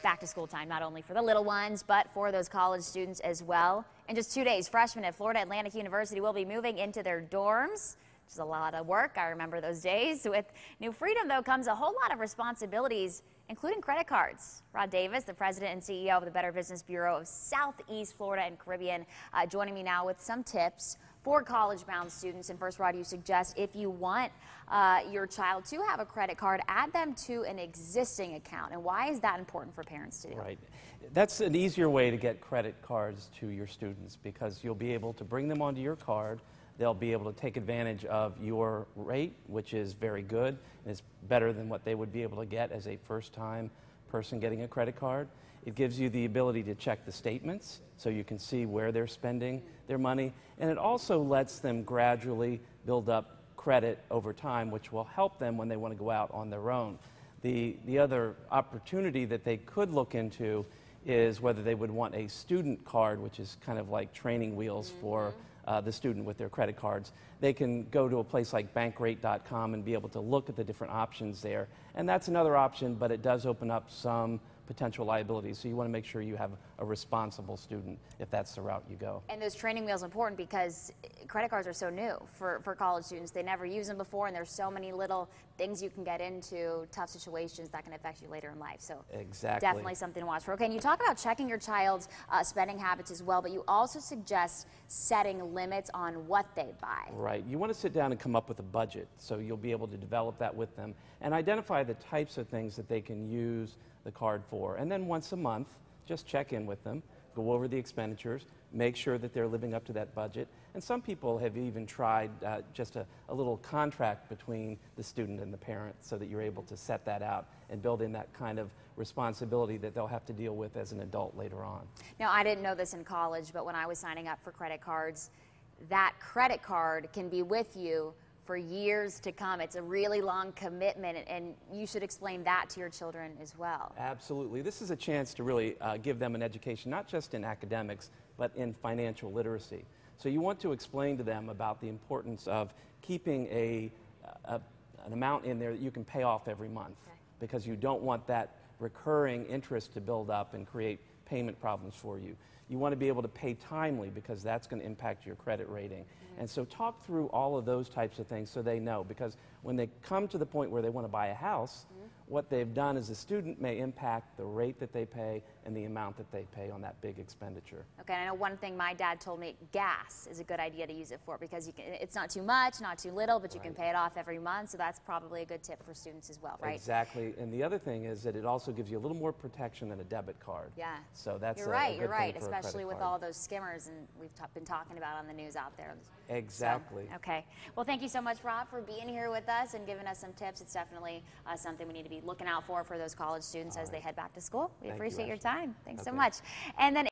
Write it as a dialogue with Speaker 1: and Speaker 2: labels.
Speaker 1: Back to school time, not only for the little ones, but for those college students as well. In just 2 days, freshmen at Florida Atlantic University will be moving into their dorms, which is a lot of work. I remember those days. With new freedom, though, comes a whole lot of responsibilities, including credit cards. Rod Davis, the president and CEO of the Better Business Bureau of Southeast Florida and Caribbean, joining me now with some tips for college-bound students. And first, Rod, you suggest if you want your child to have a credit card, add them to an existing account. And why is that important for parents to do?
Speaker 2: Right. That's an easier way to get credit cards to your students, because you'll be able to bring them onto your card. They'll be able to take advantage of your rate, which is very good, and it's better than what they would be able to get as a first-time person getting a credit card. It gives you the ability to check the statements so you can see where they're spending their money, and it also lets them gradually build up credit over time, which will help them when they want to go out on their own. The other opportunity that they could look into is whether they would want a student card, which is kind of like training wheels for the student with their credit cards. They can go to a place like bankrate.com and be able to look at the different options there. And that's another option, but it does open up some potential liabilities. So you want to make sure you have a responsible student if that's the route you go.
Speaker 1: And those training wheels are important because credit cards are so new for college students. They never use them before, and there's so many little things you can get into, tough situations that can affect you later in life. So
Speaker 2: exactly,
Speaker 1: definitely something to watch for. Okay, and you talk about checking your child's spending habits as well, but you also suggest setting limits on what they buy.
Speaker 2: Right. You want to sit down and come up with a budget, so you'll be able to develop that with them and identify the types of things that they can use the card for. And then once a month, just check in with them, go over the expenditures, make sure that they're living up to that budget. And some people have even tried just a little contract between the student and the parent so that you're able to set that out and build in that kind of responsibility that they'll have to deal with as an adult later on.
Speaker 1: Now, I didn't know this in college, but when I was signing up for credit cards, that credit card can be with you for years to come. It's a really long commitment, and you should explain that to your children as well.
Speaker 2: Absolutely. This is a chance to really give them an education, not just in academics, but in financial literacy. So you want to explain to them about the importance of keeping an amount in there that you can pay off every month, because you don't want that recurring interest to build up and create payment problems for you. You want to be able to pay timely, because that's going to impact your credit rating. And so talk through all of those types of things so they know, because when they come to the point where they want to buy a house, what they've done as a student may impact the rate that they pay and the amount that they pay on that big expenditure.
Speaker 1: Okay, I know one thing my dad told me, gas is a good idea to use it for, because it's not too much, not too little, but you can pay it off every month, so that's probably a good tip for students as well, right?
Speaker 2: Exactly, and the other thing is that it also gives you a little more protection than a debit card.
Speaker 1: Yeah.
Speaker 2: So that's
Speaker 1: you're right,
Speaker 2: thing
Speaker 1: especially with all those skimmers and we've been talking about on the news out there.
Speaker 2: Exactly.
Speaker 1: So, okay. Well, thank you so much, Rob, for being here with us and giving us some tips. It's definitely something we need to be looking out for those college students as they head back to school. We appreciate your time. Thanks so much. And then